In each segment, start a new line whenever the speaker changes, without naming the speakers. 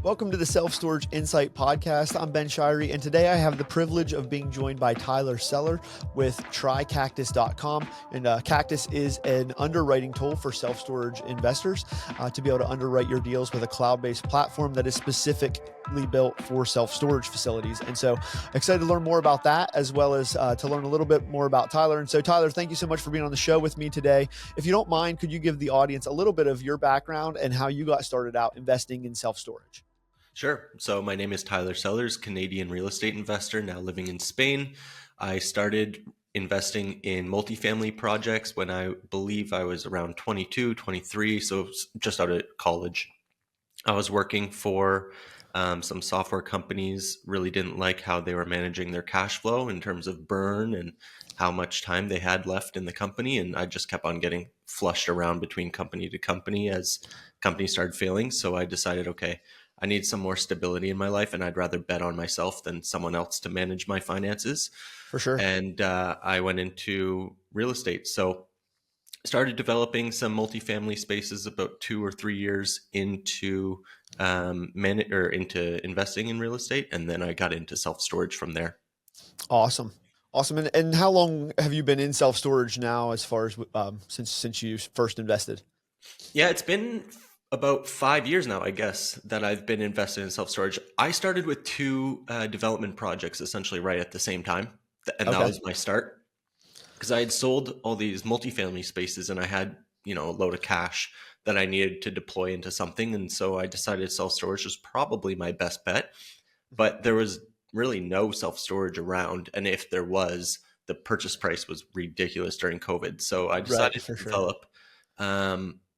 Welcome to the Self-Storage Insight Podcast. I'm Ben Shirey, and today I have the privilege of being joined by Tyler Sellars with Cactus.com. And Cactus is an underwriting tool for self-storage investors to be able to underwrite your deals with a cloud-based platform that is specifically built for self-storage facilities. And so excited to learn more about that, as well as to learn a little bit more about Tyler. And so Tyler, thank you so much for being on the show with me today. If you don't mind, could you give the audience a little bit of your background and how you got started out investing in self-storage?
Sure. So my name is Tyler Sellars, Canadian real estate investor, now living in Spain. I started investing in multifamily projects when I believe I was around 22, 23, so just out of college. I was working for some software companies, really didn't like how they were managing their cash flow in terms of burn and how much time they had left in the company. And I just kept on getting flushed around between company to company as companies started failing. So I decided, okay, I need some more stability in my life, and I'd rather bet on myself than someone else to manage my finances.
For sure.
And I went into real estate. So started developing some multifamily spaces about 2 or 3 years into into investing in real estate, and then I got into self-storage from there.
Awesome. And how long have you been in self-storage now, as far as since you first invested?
Yeah, it's been about 5 years now, I guess, that I've been invested in self-storage. I started with two development projects essentially right at the same time. And that was my start, because I had sold all these multifamily spaces and I had, a load of cash that I needed to deploy into something. And so I decided self-storage was probably my best bet, but there was really no self-storage around. And if there was, the purchase price was ridiculous during COVID. So I decided to develop.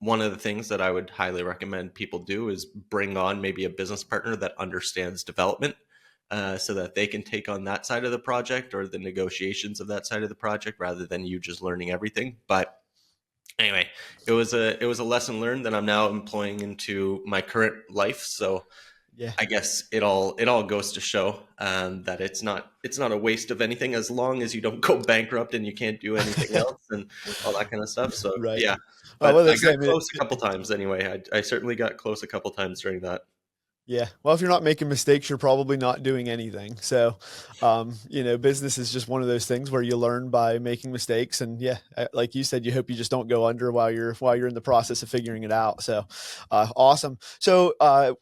One of the things that I would highly recommend people do is bring on maybe a business partner that understands development, so that they can take on that side of the project or the negotiations of that side of the project rather than you just learning everything. But anyway, it was a lesson learned that I'm now employing into my current life. So yeah, I guess it all goes to show that it's not a waste of anything as long as you don't go bankrupt and you can't do anything else and all that kind of stuff. So right. Yeah. But I got close a couple times anyway. I certainly got close a couple times during that.
Yeah. Well, if you're not making mistakes, you're probably not doing anything. So, business is just one of those things where you learn by making mistakes. And yeah, like you said, you hope you just don't go under while you're in the process of figuring it out. So, awesome. So,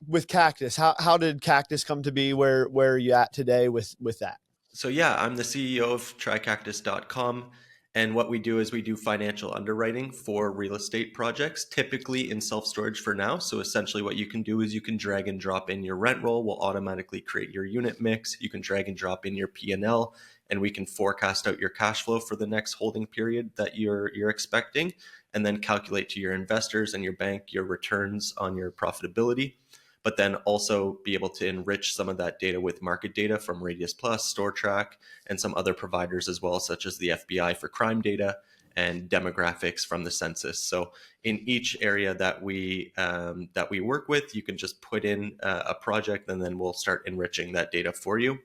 with Cactus, how did Cactus come to be where are you at today with that?
So yeah, I'm the CEO of Cactus.com. And what we do is we do financial underwriting for real estate projects, typically in self-storage for now. So essentially what you can do is you can drag and drop in your rent roll. We'll automatically create your unit mix. You can drag and drop in your P&L, and we can forecast out your cash flow for the next holding period that you're expecting, and then calculate to your investors and your bank your returns on your profitability. But then also be able to enrich some of that data with market data from Radius Plus, StoreTrack, and some other providers as well, such as the FBI for crime data and demographics from the census. So in each area that we work with, you can just put in a project, and then we'll start enriching that data for you.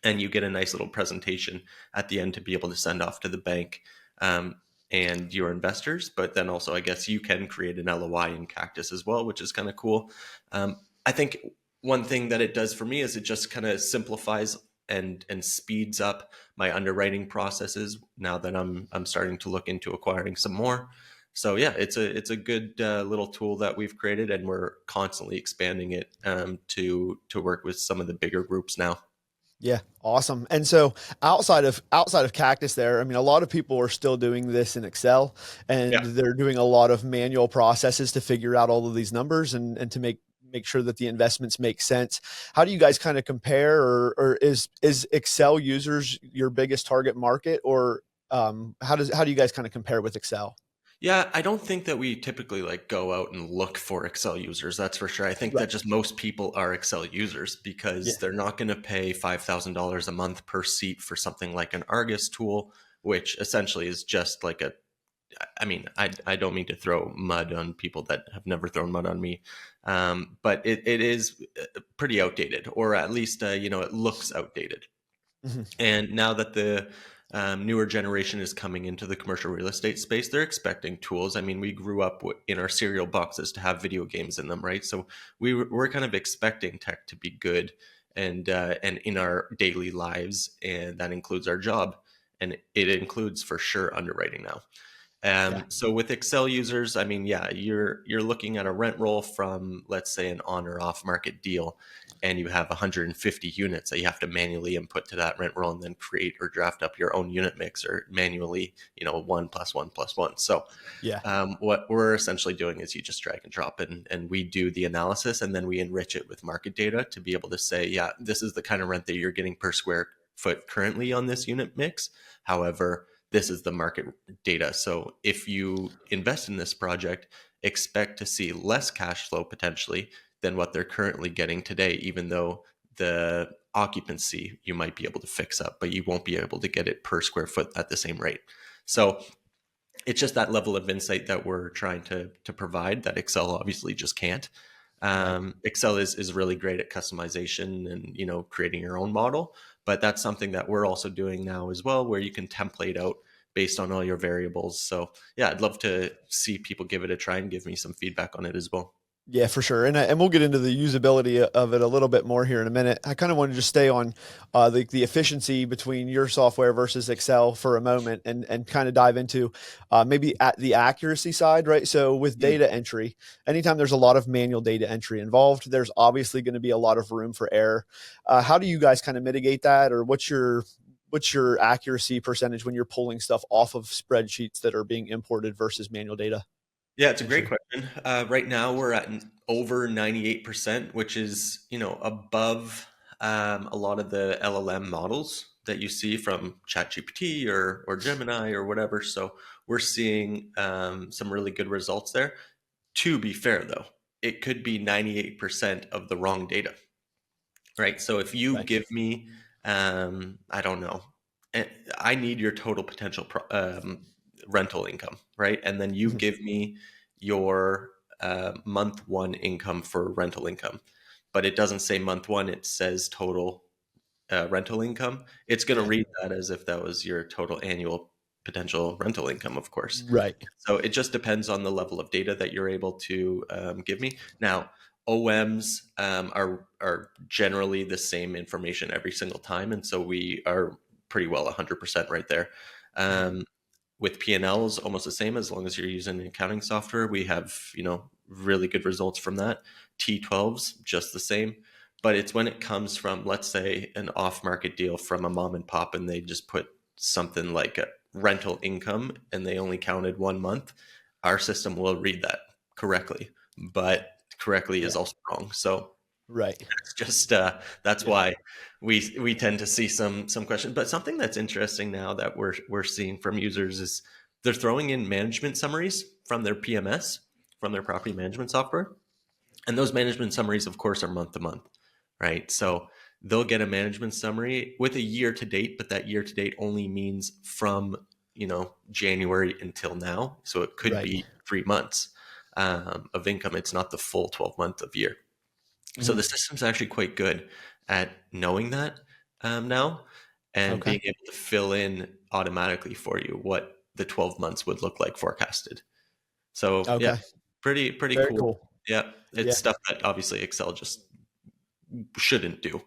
And you get a nice little presentation at the end to be able to send off to the bank and your investors. But then also, I guess you can create an LOI in Cactus as well, which is kind of cool. I think one thing that it does for me is it just kind of simplifies and speeds up my underwriting processes now that I'm starting to look into acquiring some more. So yeah, it's a good little tool that we've created, and we're constantly expanding it to work with some of the bigger groups now.
Yeah. Awesome. And so outside of Cactus there, I mean, a lot of people are still doing this in Excel, and they're doing a lot of manual processes to figure out all of these numbers and to make sure that the investments make sense. How do you guys kind of compare, or is Excel users your biggest target market, or how do you guys kind of compare with Excel?
Yeah, I don't think that we typically go out and look for Excel users. That's for sure. I think that just most people are Excel users because they're not going to pay $5,000 a month per seat for something like an Argus tool, which essentially is just like I don't mean to throw mud on people that have never thrown mud on me, but it is pretty outdated, or at least, it looks outdated. Mm-hmm. And now that the newer generation is coming into the commercial real estate space, they're expecting tools. I mean, we grew up in our cereal boxes to have video games in them, right? So we're kind of expecting tech to be good and in our daily lives, and that includes our job, and it includes for sure underwriting now.
Yeah.
So with Excel users, I mean, yeah, you're looking at a rent roll from, let's say, an on or off market deal, and you have 150 units that you have to manually input to that rent roll, and then create or draft up your own unit mix, or manually, 1+1+1. So
Yeah.
what we're essentially doing is you just drag and drop, and we do the analysis, and then we enrich it with market data to be able to say, yeah, this is the kind of rent that you're getting per square foot currently on this unit mix. However, this is the market data. So if you invest in this project, expect to see less cash flow potentially than what they're currently getting today, even though the occupancy you might be able to fix up, but you won't be able to get it per square foot at the same rate. So it's just that level of insight that we're trying to provide that Excel obviously just can't.
Right.
Excel is really great at customization and creating your own model, but that's something that we're also doing now as well, where you can template out based on all your variables. So yeah, I'd love to see people give it a try and give me some feedback on it as well.
Yeah, for sure. And we'll get into the usability of it a little bit more here in a minute. I kind of wanted to just stay on the efficiency between your software versus Excel for a moment, and kind of dive into maybe at the accuracy side, right? So with
Mm.
data entry, anytime there's a lot of manual data entry involved, there's obviously going to be a lot of room for error. How do you guys kind of mitigate that, or what's your accuracy percentage when you're pulling stuff off of spreadsheets that are being imported versus manual data
Yeah, it's a great
entry?
question. Right now, we're at over 98%, which is above a lot of the LLM models that you see from ChatGPT or Gemini or whatever. So we're seeing some really good results there. To be fair, though, it could be 98% of the wrong data, right? So if you
Right.
give me, I don't know, eh, I need your total potential rental income, right? And then you
Mhm.
give me your month one income for rental income, but it doesn't say month one, it says total rental income. It's going to
Yeah.
read that as if that was your total annual potential rental income, of course.
Right.
So it just depends on the level of data that you're able to give me. Now, OMs are generally the same information every single time, and so we are pretty well 100% right there.
Mhm.
Um, with P&Ls, almost the same. As long as you're using accounting software, we have really good results from that. T12s, just the same. But it's when it comes from, let's say, an off-market deal from a mom and pop, and they just put something like a rental income, and they only counted 1 month. Our system will read that correctly, but correctly is
Yeah.
also wrong. So
Right.
it's just that's
Yeah.
why we tend to see some questions. But something that's interesting now that we're seeing from users is they're throwing in management summaries from their PMS, from their property management software, and those management summaries, of course, are month to month, right? So they'll get a management summary with a year to date, but that year to date only means from January until now. So it could
Right.
be 3 months of income. It's not the full 12 month of year. So the
Mhm.
system's actually quite good at knowing that now, and
Okay.
being able to fill in automatically for you what the 12 months would look like forecasted. So yeah,
Okay.
pretty
Very
cool.
cool.
Yeah, it's
Yeah.
stuff that obviously Excel just shouldn't do.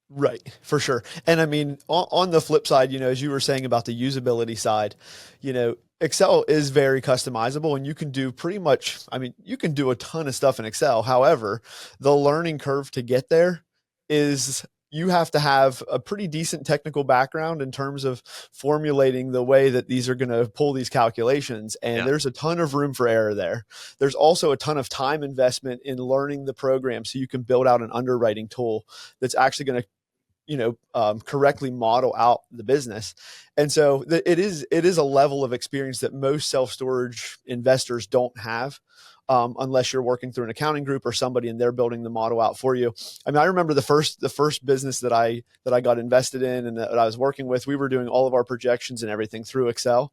Right. For sure. And I mean, on the flip side, as you were saying about the usability side, Excel is very customizable, and you can do pretty much, I mean, you can do a ton of stuff in Excel. However, the learning curve to get there is you have to have a pretty decent technical background in terms of formulating the way that these are going to pull these calculations. And
Yeah,
there's a ton of room for error there. There's also a ton of time investment in learning the program so you can build out an underwriting tool that's actually going to correctly model out the business. And so it is a level of experience that most self-storage investors don't have. Unless you're working through an accounting group or somebody and they're building the model out for you. I mean, I remember the first business that I got invested in and that I was working with. We were doing all of our projections and everything through Excel,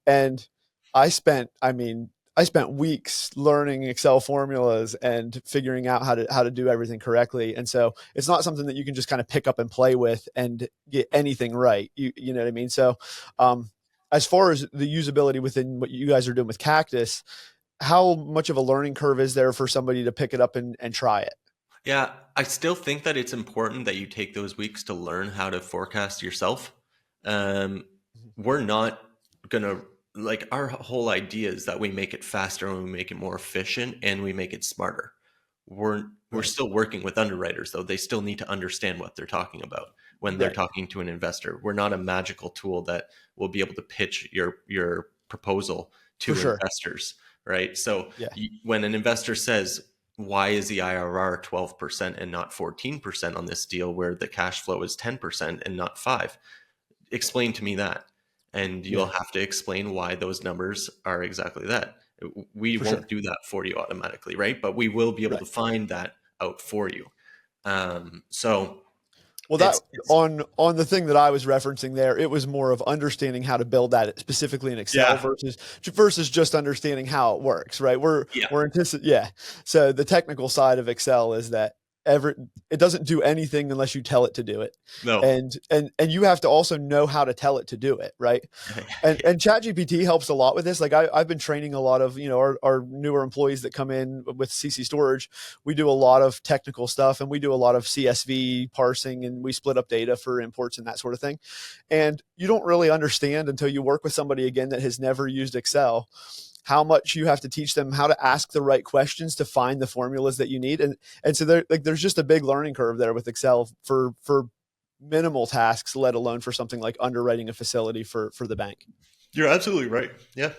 and I spent, I mean, I spent weeks learning Excel formulas and figuring out how to do everything correctly. And so it's not something that you can just kind of pick up and play with and get anything right. You know what I mean? So as far as the usability within what you guys are doing with Cactus, how much of a learning curve is there for somebody to pick it up and try it?
Yeah, I still think that it's important that you take those weeks to learn how to forecast yourself. Um, we're not gonna like our whole idea is that we make it faster and we make it more efficient and we make it smarter. We're
Right.
still working with underwriters though. They still need to understand what they're talking about when they're
Right.
talking to an investor. We're not a magical tool that will be able to pitch your proposal
For
to
sure.
investors, right? So
Yeah.
when an investor says, why is the IRR 12% and not 14% on this deal where the cash flow is 10% and not 5? Explain to me that. And you'll
Yeah.
have to explain why those numbers are exactly that. We
For sure.
won't do that for you automatically, right? But we will be able
Right.
to find that out for you. So
Well, that
it's
on the thing that I was referencing there, it was more of understanding how to build that specifically in Excel
yeah,
versus just understanding how it works, right?
yeah,
Yeah. So the technical side of Excel is that every it doesn't do anything unless you tell it to do it,
no,
and you have to also know how to tell it to do it, right? And ChatGPT helps a lot with this. Like I've been training a lot of our newer employees that come in with CC Storage. We do a lot of technical stuff, and we do a lot of CSV parsing, and we split up data for imports and that sort of thing. And you don't really understand until you work with somebody again that has never used Excel how much you have to teach them how to ask the right questions to find the formulas that you need. And so there's just a big learning curve there with Excel for minimal tasks, let alone for something like underwriting a facility for the bank.
you're absolutely right. Yeah.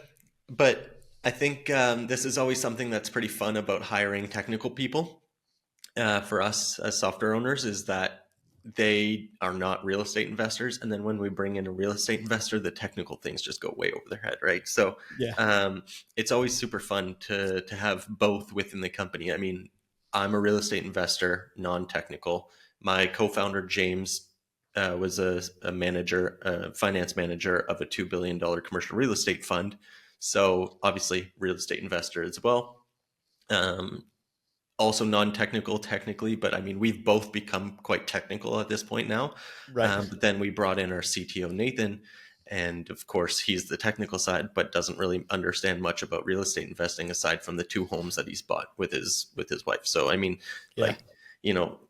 But I think this is always something that's pretty fun about hiring technical people for us as software owners is that they are not real estate investors. And then when we bring in a real estate investor, the technical things just go way over their head, right? So
Yeah.
it's always super fun to have both within the company. I mean, I'm a real estate investor, non-technical. My co-founder, James, was a manager, a finance manager of a $2 billion commercial real estate fund. So obviously real estate investor as well. Um, Also non-technical technically, but I mean, we've both become quite technical at this point now.
Right.
But then we brought in our CTO, Nathan, and of course he's the technical side, but doesn't really understand much about real estate investing aside from the 2 homes that he's bought with his wife. So I mean,
Yeah.
like,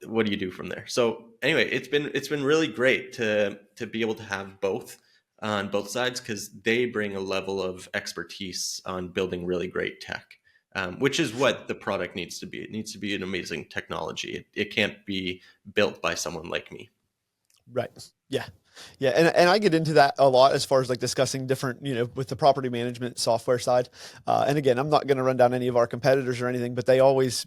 what do you do from there? So anyway, it's been really great to be able to have both on both sides because they bring a level of expertise on building really great tech, which is what the product needs to be. It needs to be an amazing technology. It can't be built by someone like me.
Right. Yeah. Yeah. And I get into that a lot as far as like discussing different, with the property management software side. And again, I'm not going to run down any of our competitors or anything, but they always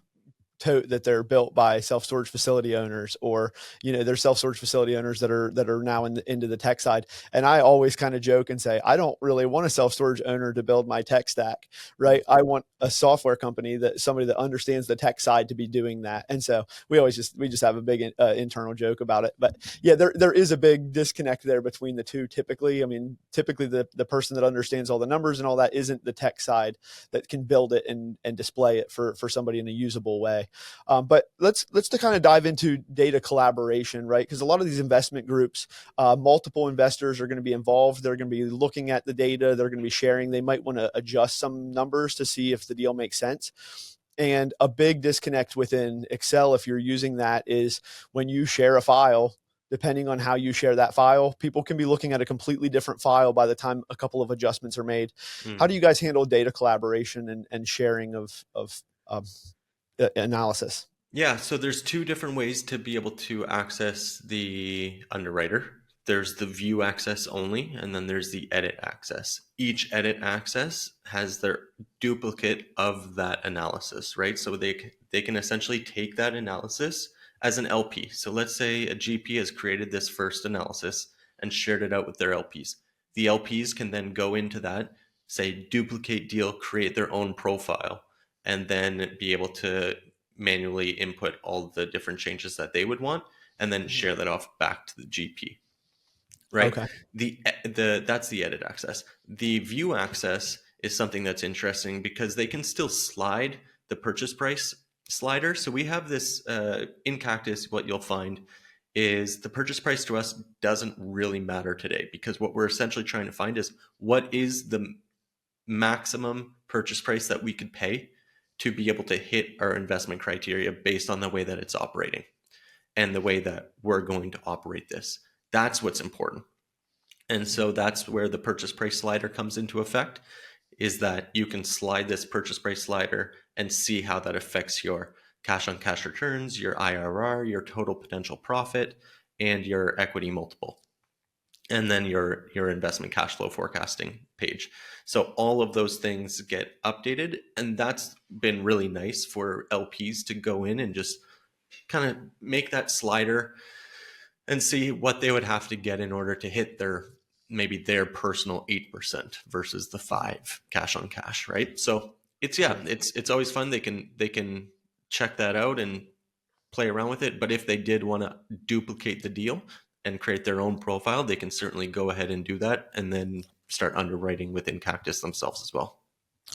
tote that they're built by self-storage facility owners, or they're self-storage facility owners that are now into the tech side. And I always kind of joke and say, I don't really want a self-storage owner to build my tech stack, right? I want a software company, that somebody that understands the tech side, to be doing that. And so we just have a big internal joke about it. But yeah, there is a big disconnect there between the two. Typically, I mean, typically the person that understands all the numbers and all that isn't the tech side that can build it and display it for somebody in a usable way. But let's to kind of dive into data collaboration, right? Because a lot of these investment groups, multiple investors are going to be involved. They're going to be looking at the data. They're going to be sharing. They might want to adjust some numbers to see if the deal makes sense. And a big disconnect within Excel, if you're using that, is when you share a file. Depending on how you share that file, people can be looking at a completely different file by the time a couple of adjustments are made. How
Mm.
do you guys handle data collaboration and sharing of analysis?
Yeah, so there's two different ways to be able to access the underwriter. There's the view access only, and then there's the edit access. Each edit access has their duplicate of that analysis, right? So they can essentially take that analysis as an LP. So let's say a GP has created this first analysis and shared it out with their LPs. The LPs can then go into that, say duplicate deal, create their own profile, and then be able to manually input all the different changes that they would want and then
Mhm.
share that off back to the GP, right?
Okay.
The that's the edit access. The view access is something that's interesting because they can still slide the purchase price slider. So we have this in Cactus. What you'll find is the purchase price to us doesn't really matter today, because what we're essentially trying to find is what is the maximum purchase price that we could pay to be able to hit our investment criteria based on the way that it's operating and the way that we're going to operate this. That's what's important. And so that's where the purchase price slider comes into effect, is that you can slide this purchase price slider and see how that affects your cash on cash returns, your IRR, your total potential profit, and your equity multiple. And then your investment cash flow forecasting page. So all of those things get updated, and that's been really nice for LPs to go in and just kind of make that slider and see what they would have to get in order to hit their personal 8% versus the 5 cash on cash, right? So it's always fun. They can check that out and play around with it. But if they did want to duplicate the deal and create their own profile, they can certainly go ahead and do that, and then start underwriting within Cactus themselves as well.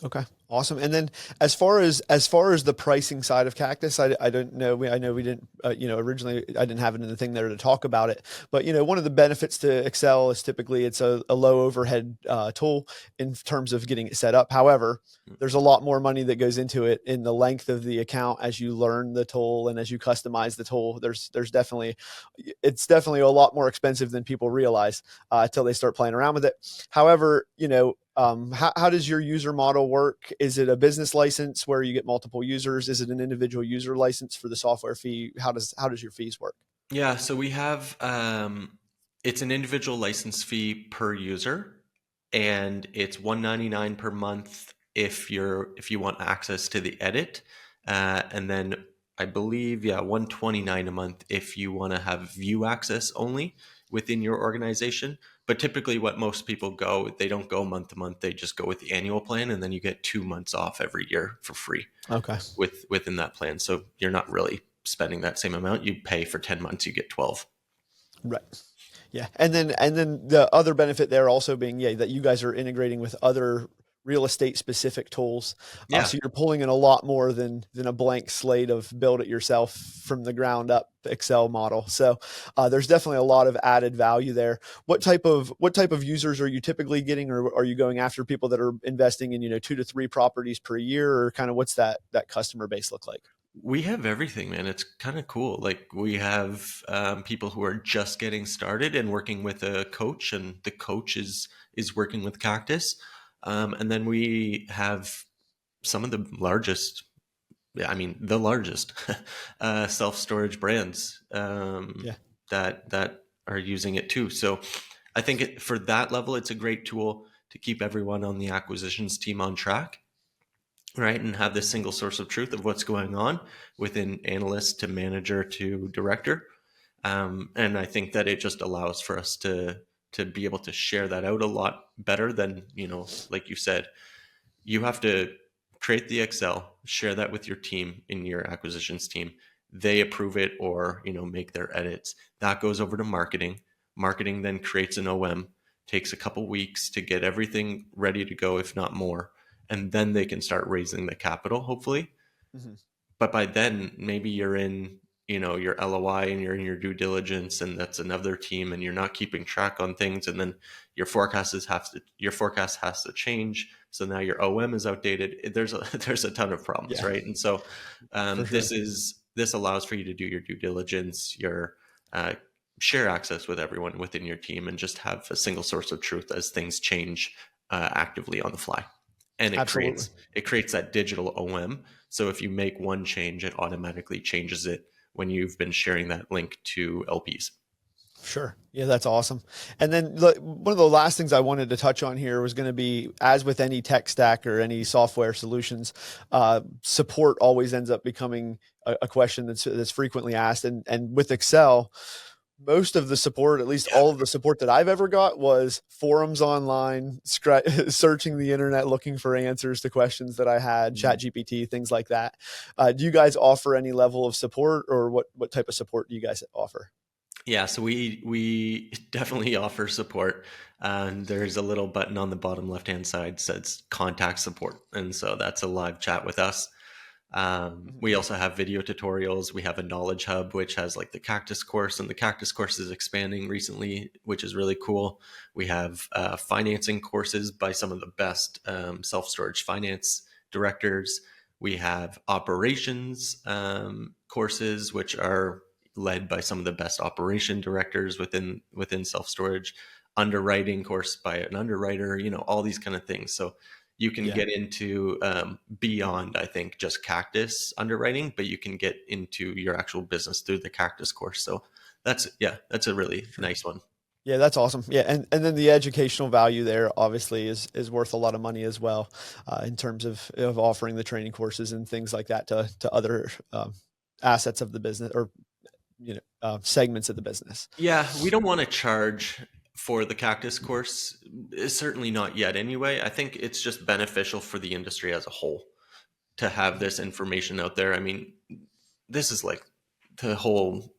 Okay. Awesome. And then as far as the pricing side of Cactus, I don't know. I know we didn't, originally I didn't have it in the thing there to talk about it, but one of the benefits to Excel is typically it's a low overhead tool in terms of getting it set up. However, there's a lot more money that goes into it in the length of the account as you learn the tool and as you customize the tool. It's definitely a lot more expensive than people realize until they start playing around with it. However, how does your user model work? Is it a business license where you get multiple users? Is it an individual user license for the software fee? How does your fees work?
Yeah, so we have it's an individual license fee per user, and it's $199 per month if you want access to the edit, and then I believe $129 a month if you want to have view access only within your organization. But typically what most people they don't go month to month, they just go with the annual plan, and then you get 2 months off every year for free.
Okay.
Within that plan. So you're not really spending that same amount. You pay for 10 months, you get 12.
Right. Yeah. And then the other benefit there also being, that you guys are integrating with other real estate specific tools.
Yeah.
So you're pulling in a lot more than a blank slate of build it yourself from the ground up Excel model. So there's definitely a lot of added value there. What type of users are you typically getting, or are you going after people that are investing in 2 to 3 properties per year, or kind of what's that customer base look like?
We have everything, man. It's kind of cool. Like we have people who are just getting started and working with a coach, and the coach is working with Cactus. And then we have some of the largest, self-storage brands that are using it too. So I think for that level, it's a great tool to keep everyone on the acquisitions team on track, right? And have this single source of truth of what's going on within analyst to manager to director. And I think that it just allows for us to be able to share that out a lot better than, like you said, you have to create the Excel, share that with your team in your acquisitions team. They approve it or, make their edits. That goes over to marketing. Marketing then creates an OM, takes a couple weeks to get everything ready to go, if not more. And then they can start raising the capital, hopefully. Mm-hmm. But by then, maybe you're in, your LOI and you're in your due diligence, and that's another team, and you're not keeping track on things. And then your forecast has to change. So now your OM is outdated. There's a ton of problems, right? And so this allows for you to do your due diligence, your share access with everyone within your team, and just have a single source of truth as things change actively on the fly. And it creates that digital OM. So if you make one change, it automatically changes it when you've been sharing that link to LPs.
Sure. Yeah, that's awesome. And then one of the last things I wanted to touch on here was going to be, as with any tech stack or any software solutions, support always ends up becoming a question that's frequently asked. And with Excel, most of the support, at least all of the support that I've ever got, was forums online, searching the internet, looking for answers to questions that I had, ChatGPT, things like that. Do you guys offer any level of support, or what type of support do you guys offer?
Yeah, so we definitely offer support. There's a little button on the bottom left-hand side that says contact support. And so that's a live chat with us.
Mhm.
We also have video tutorials. We have a knowledge hub, which has like the Cactus course, and the Cactus course is expanding recently, which is really cool. We have financing courses by some of the best self-storage finance directors. We have operations courses, which are led by some of the best operation directors within self-storage. Underwriting course by an underwriter, all these kind of things. So you can
Yeah,
get into beyond, I think, just Cactus underwriting, but you can get into your actual business through the Cactus course. So that's a really
sure.
nice one.
Yeah, that's awesome. Yeah, and then the educational value there obviously is worth a lot of money as well, in terms of offering the training courses and things like that to other assets of the business, or segments of the business.
Yeah, we don't want to charge for the Cactus course. Certainly not yet anyway. I think it's just beneficial for the industry as a whole to have this information out there. I mean, this is like the whole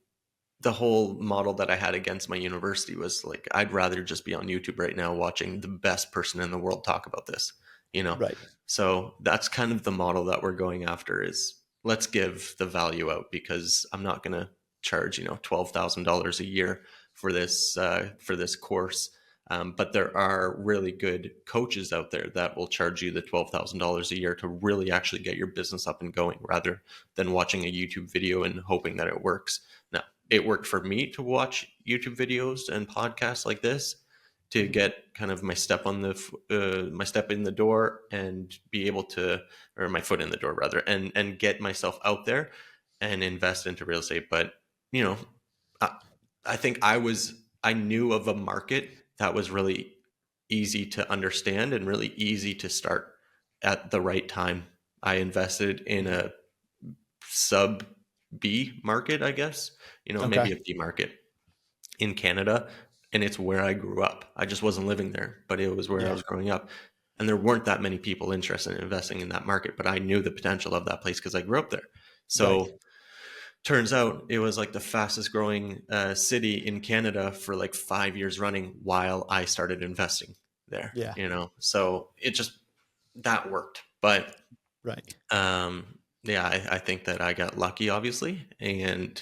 model that I had against my university was like, I'd rather just be on YouTube right now watching the best person in the world talk about this, you know?
Right.
So that's kind of the model that we're going after, is let's give the value out, because I'm not going to charge, $12,000 a year for this course. But there are really good coaches out there that will charge you the $12,000 a year to really actually get your business up and going, rather than watching a YouTube video and hoping that it works. Now, it worked for me to watch YouTube videos and podcasts like this to
Mhm.
get kind of my step my step in the door, and be able to, or my foot in the door rather, and get myself out there and invest into real estate. But you know, I, I think I knew of a market that was really easy to understand and really easy to start at the right time. I invested in a sub B market, I guess,
Okay.
maybe a B market in Canada. And it's where I grew up. I just wasn't living there, but it was where I
Yeah.
was growing up. And there weren't that many people interested in investing in that market, but I knew the potential of that place because I grew up there.
Right.
So turns out it was like the fastest growing city in Canada for like 5 years running while I started investing there,
Yeah.
So it just, that worked. But
Right.
yeah, I think that I got lucky, obviously. And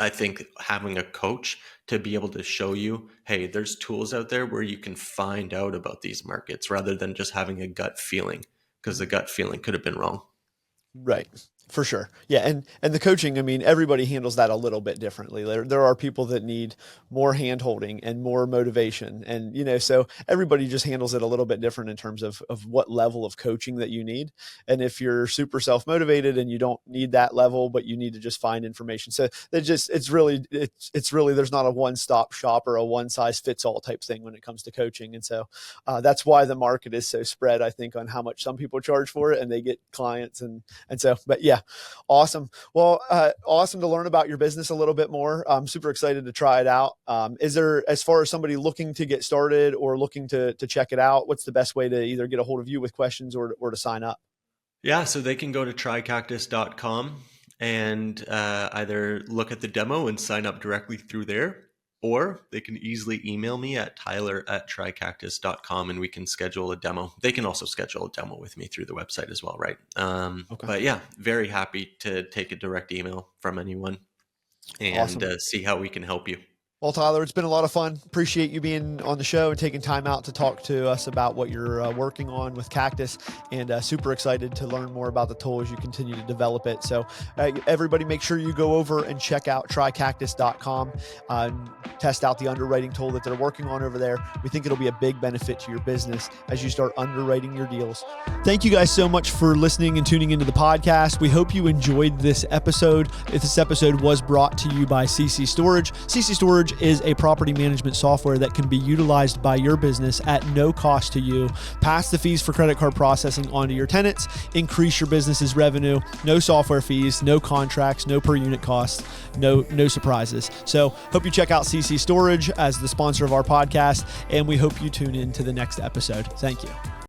I think having a coach to be able to show you, hey, there's tools out there where you can find out about these markets, rather than just having a gut feeling, because the
Mhm.
gut feeling could have been wrong.
Right. For sure. Yeah. And the coaching, I mean, everybody handles that a little bit differently. There are people that need more hand holding and more motivation. And, so everybody just handles it a little bit different in terms of what level of coaching that you need. And if you're super self-motivated and you don't need that level, but you need to just find information. So it's really, there's not a one-stop shop or a one size fits all type thing when it comes to coaching. And so that's why the market is so spread, I think, on how much some people charge for it, and they get clients. And so, but yeah, awesome. Well, awesome to learn about your business a little bit more. I'm super excited to try it out. Is there, as far as somebody looking to get started or looking to check it out, what's the best way to either get a hold of you with questions or to sign up?
Yeah, so they can go to trycactus.com and either look at the demo and sign up directly through there, or they can easily email me at tyler@trycactus.com and we can schedule a demo. They can also schedule a demo with me through the website as well, right?
Okay.
But yeah, very happy to take a direct email from anyone and
Awesome.
see how we can help you.
Well, Tyler, it's been a lot of fun. Appreciate you being on the show and taking time out to talk to us about what you're working on with Cactus, and super excited to learn more about the tool as you continue to develop it. So everybody make sure you go over and check out trycactus.com, and test out the underwriting tool that they're working on over there. We think it'll be a big benefit to your business as you start underwriting your deals. Thank you guys so much for listening and tuning into the podcast. We hope you enjoyed this episode. If this episode was brought to you by CC Storage. CC Storage is a property management software that can be utilized by your business at no cost to you. Pass the fees for credit card processing onto your tenants, increase your business's revenue, no software fees, no contracts, no per unit costs, no surprises. So hope you check out CC Storage as the sponsor of our podcast, and we hope you tune in to the next episode. Thank you.